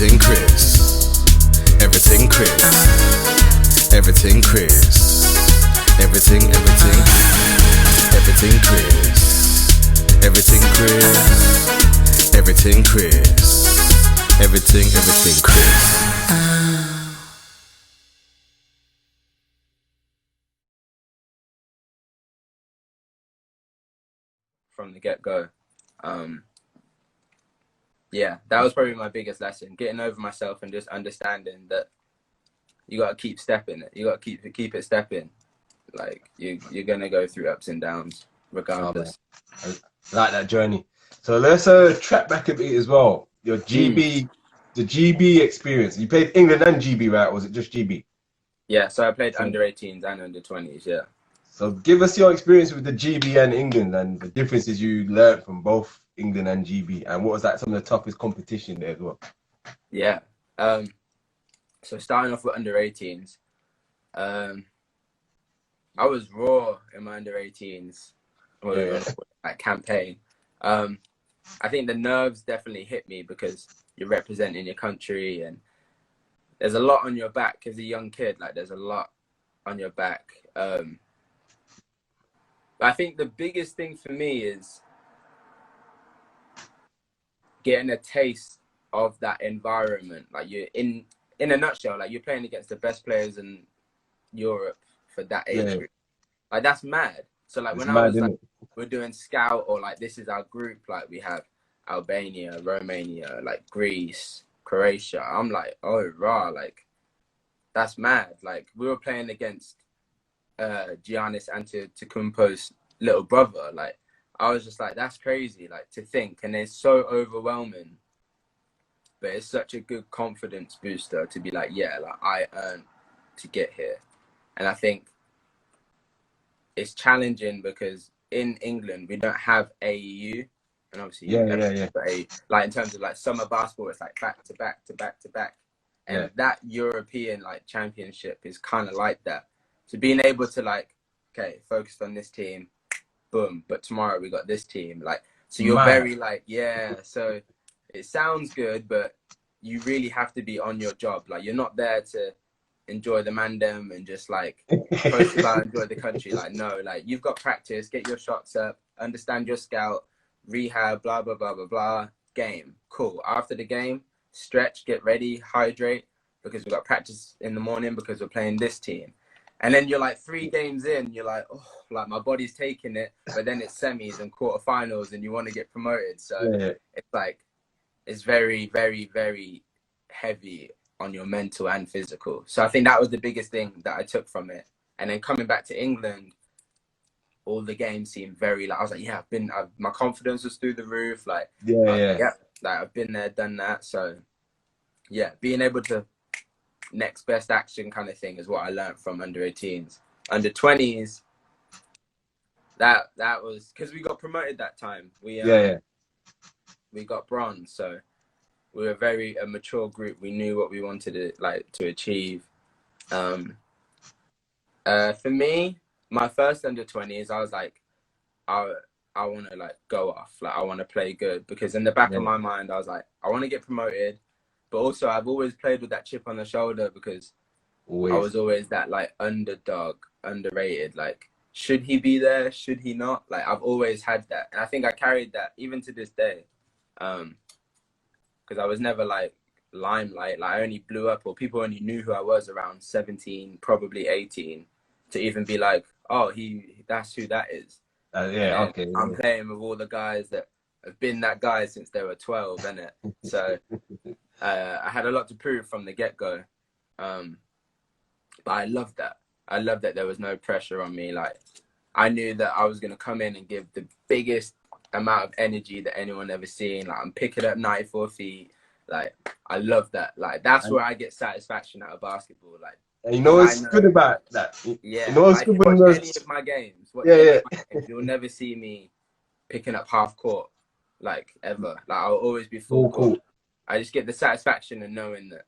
Everything Chris. Everything Chris. Everything Chris. Everything Chris. Everything Chris. Everything Chris. Everything Chris. From the get-go. Yeah, that was probably my biggest lesson, getting over myself and just understanding that you got to keep stepping it. You got to keep it stepping. Like, you're going to go through ups and downs regardless. Oh, I like that journey. So let's track back a bit as well. Your GB, the GB experience. You played England and GB, right? Or was it just GB? Yeah, so I played under 18s and under 20s, yeah. So give us your experience with the GB and England and the differences you learned from both England and GB, and what was like some of the toughest competition there as well? Yeah. So starting off with under 18s, I was raw in my under 18s like campaign. I think the nerves definitely hit me because you're representing your country and there's a lot on your back as a young kid. Like, there's a lot on your back. I think the biggest thing for me is getting a taste of that environment. Like, you're in a nutshell, like, you're playing against the best players in Europe for that age group. Like, that's mad. So like, when I was like, we're doing scout, or like, this is our group, like we have Albania, Romania, like Greece, Croatia. I'm like, oh rah, like that's mad. Like, we were playing against Giannis Antetokounmpo's little brother. Like, I was just like, that's crazy, like, to think. And it's so overwhelming, but it's such a good confidence booster to be like, yeah, like, I earned to get here. And I think it's challenging because in England we don't have AEU, and obviously like, in terms of like summer basketball, it's like back to back to back to back, and that European like championship is kind of like that. So being able to like, okay, focused on this team, boom, but tomorrow we got this team, like, so you're very like, yeah, so it sounds good, but you really have to be on your job. Like, you're not there to enjoy the mandem and just like post about enjoy the country. Like, no, like, you've got practice, get your shots up, understand your scout, rehab, blah blah blah blah blah, game, cool. After the game, stretch, get ready, hydrate, because we've got practice in the morning because we're playing this team. And then you're like 3 games in, you're like, oh, like, my body's taking it, but then it's semis and quarterfinals and you want to get promoted. So it's like, it's very, very, very heavy on your mental and physical. So I think that was the biggest thing that I took from it. And then coming back to England, all the games seemed very, like, I was like, yeah, my confidence was through the roof. Like, like, I've been there, done that. So yeah, being able to next best action kind of thing is what I learned from under 18s. Under 20s, that was because we got promoted that time. We got bronze, so we were a mature group. We knew what we wanted to achieve. For me, my first under 20s, I was like, I want to like go off. Like, I want to play good, because in the back of my mind, I was like, I want to get promoted. But also, I've always played with that chip on the shoulder because I was always that like underdog, underrated. Like, should he be there? Should he not? Like, I've always had that. And I think I carried that even to this day. Because I was never like limelight. Like, I only blew up, or people only knew who I was around 17, probably 18, to even be like, oh, that's who that is. I'm playing with all the guys that have been that guy since they were 12, innit? So I had a lot to prove from the get-go. But I loved that. I loved that there was no pressure on me. Like, I knew that I was going to come in and give the biggest amount of energy that anyone ever seen. Like, I'm picking up 94 feet. Like, I love that. Like, that's where I get satisfaction out of basketball. Like, and you know what's good about that? Yeah. You know what's like, good watch any of my games. You'll never see me picking up half court, like, ever. Like, I'll always be full court. I just get the satisfaction of knowing that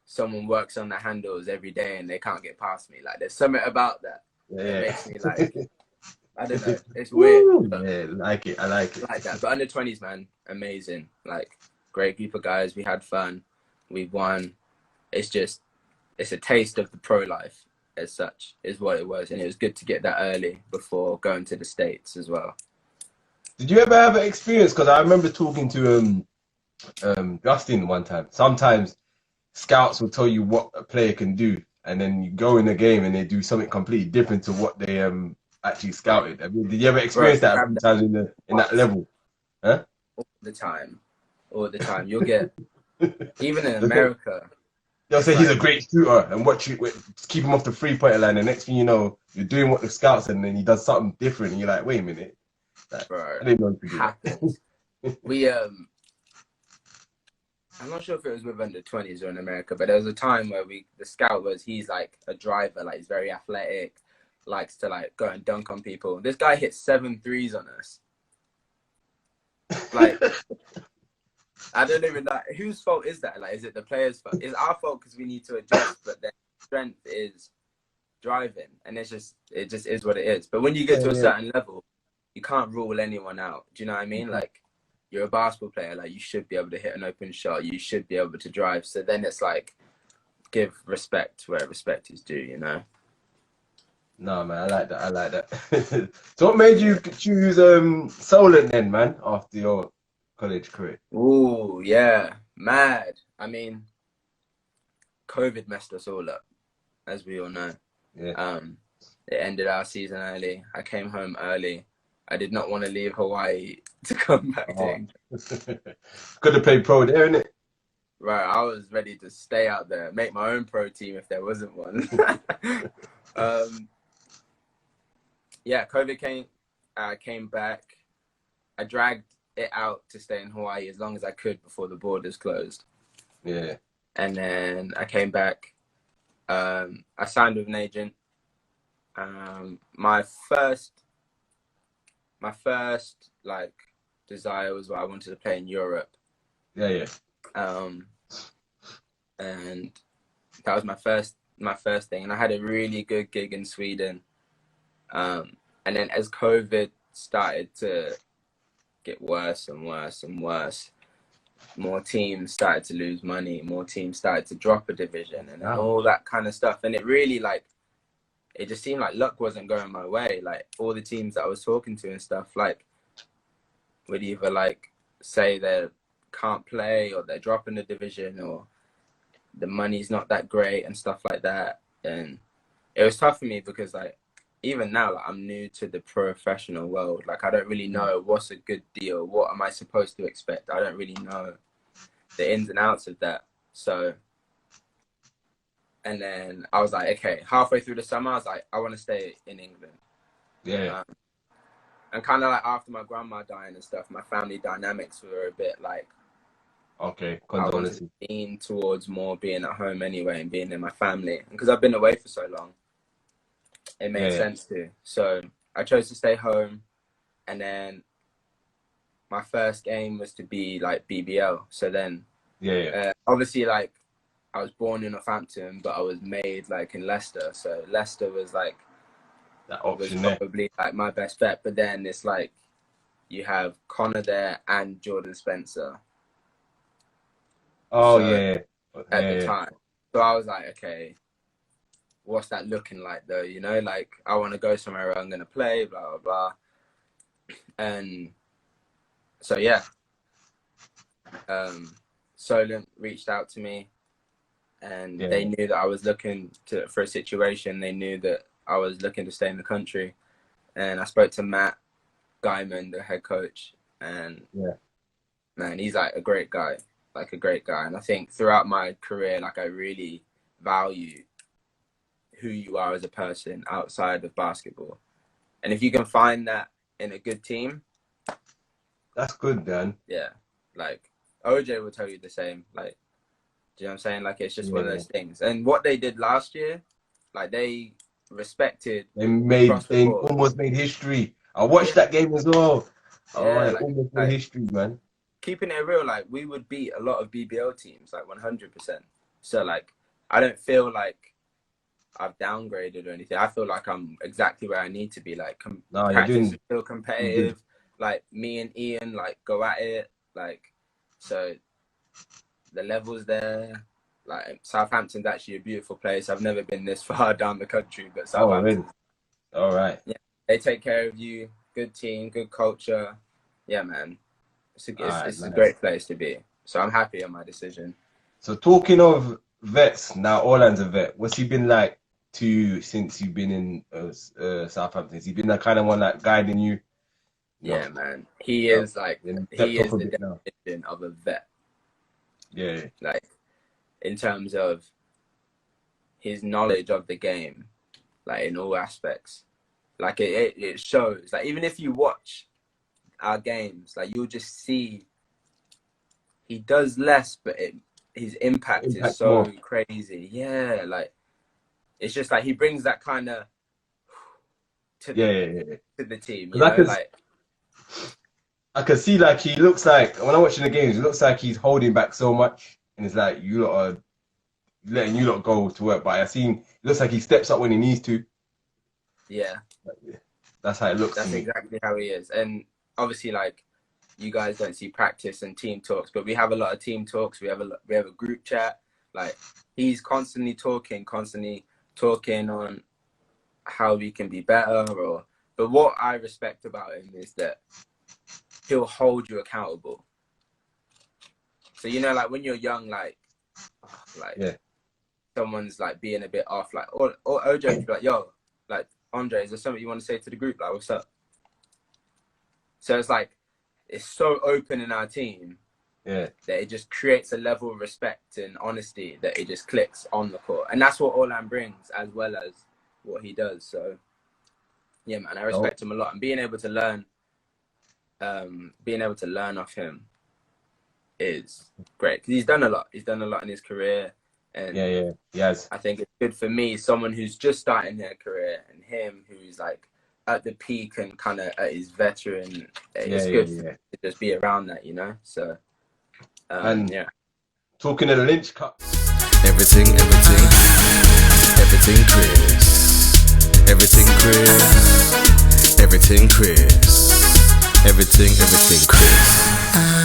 someone works on the handles every day and they can't get past me. Like, there's something about that that makes me like, I don't know, it's weird. I like it. Like that. But under 20s, man, amazing. Like, great group of guys. We had fun. we've won. It's a taste of the pro life as such, is what it was, and it was good to get that early before going to the States as well. Did you ever have an experience? Because I remember talking to Justin one time. Sometimes scouts will tell you what a player can do, and then you go in a game and they do something completely different to what they actually scouted. I mean, did you ever experience that a few times in that level? Huh? All the time. You'll get, even in America. They'll say he's a great shooter and keep him off the 3-point line. The next thing you know, you're doing what the scouts said, and then he does something different, and you're like, wait a minute. Like, bro, I didn't know he could do that. We I'm not sure if it was with under 20s or in America, but there was a time where the scout he's like a driver, like he's very athletic, likes to like go and dunk on people. This guy hit 7 threes on us. Like, I don't even know whose fault is that. Like, is it the players' fault? It's our fault because we need to adjust, but their strength is driving, and it just is what it is. But when you get to a certain level, you can't rule anyone out. Do you know what I mean? Like, you're a basketball player, like you should be able to hit an open shot, you should be able to drive. So then it's like, give respect where respect is due, you know? No, man, I like that. So what made you choose Solent then, man, after your college career? Ooh, yeah, mad. I mean, COVID messed us all up, as we all know. Yeah. It ended our season early. I came home early. I did not want to leave Hawaii to come back to England. Could have played pro there, innit? Right, I was ready to stay out there, make my own pro team if there wasn't one. Yeah, COVID came. I came back. I dragged it out to stay in Hawaii as long as I could before the borders closed. Yeah. And then I came back. I signed with an agent. My first like desire was what I wanted to play in Europe. Yeah. And that was my first thing. And I had a really good gig in Sweden. And then as COVID started to get worse and worse and worse, more teams started to lose money, more teams started to drop a division and all that kind of stuff. And it really it just seemed like luck wasn't going my way. Like, all the teams that I was talking to and stuff, like, would either like say they can't play, or they're dropping the division, or the money's not that great and stuff like that. And it was tough for me because, like, even now, like, I'm new to the professional world. Like, I don't really know what's a good deal. What am I supposed to expect? I don't really know the ins and outs of that. So, and then I was like, okay, halfway through the summer, I was like, I want to stay in England. Yeah. And kind of like after my grandma dying and stuff, my family dynamics were a bit like, okay, I wanted to lean towards more being at home anyway and being in my family. And because I've been away for so long, it made sense to. So I chose to stay home. And then my first game was to be like BBL. So then, obviously, like, I was born in Northampton, but I was made like in Leicester. So Leicester was like, that option was probably like my best bet. But then it's like, you have Connor there and Jordan Spencer. Oh, at the time. So I was like, okay, what's that looking like though? You know, like, I want to go somewhere where I'm going to play, blah, blah, blah. And so, yeah, Solent reached out to me, and they knew that I was looking for a situation. They knew that I was looking to stay in the country. And I spoke to Matt Guyman, the head coach, and man, he's like a great guy. And I think throughout my career, like, I really value who you are as a person outside of basketball. And if you can find that in a good team, that's good, man. Yeah. Like, OJ will tell you the same. Like, do you know what I'm saying? Like, it's just one of those things. And what they did last year, like, they respected. They almost made history. I watched that game as well. Almost made history, man. Keeping it real, like, we would beat a lot of BBL teams, like 100%. So, like, I don't feel like I've downgraded or anything. I feel like I'm exactly where I need to be. Like, practice still competitive. Like, me and Ian, like, go at it. Like, so the levels there. Like Southampton's actually a beautiful place. I've never been this far down the country, but Southampton. Oh, really? All right. Yeah, they take care of you. Good team, good culture. Yeah, man. It's a great place to be. So I'm happy on my decision. So talking of vets, now Orlan's a vet. What's he been like to you since you've been in Southampton? Has he been the kind of one like guiding you? Yeah, man. He is like he is the definition of a vet. Yeah. Like in terms of his knowledge of the game, like in all aspects. Like it shows. Like even if you watch our games, like you'll just see he does less, but his impact is so more crazy. Yeah, like it's just like he brings that kind of to the team. You know, like I can see like he looks like when I'm watching the games, it looks like he's holding back so much, and it's like you lot are letting you lot go to work. But it looks like he steps up when he needs to. Yeah, that's how it looks. That's exactly how he is, and obviously, like you guys don't see practice and team talks, but we have a lot of team talks. We have a group chat. Like he's constantly talking on how we can be better. But what I respect about him is that he'll hold you accountable. So you know, like when you're young, like someone's like being a bit off, like or OJ would be like, yo, like Andre, is there something you want to say to the group? Like, what's up? So it's like it's so open in our team that it just creates a level of respect and honesty that it just clicks on the court, and that's what Orlan brings as well as what he does. So yeah, man, I respect him a lot, and being able to learn off him is great because he's done a lot. He's done a lot in his career, and yes, I think it's good for me, someone who's just starting their career, and him who's like at the peak and kind of at his veteran. It's good to just be around that, you know. So talking of the Lynch Cup, everything Chris. Everything Chris. Everything Chris. Everything Chris.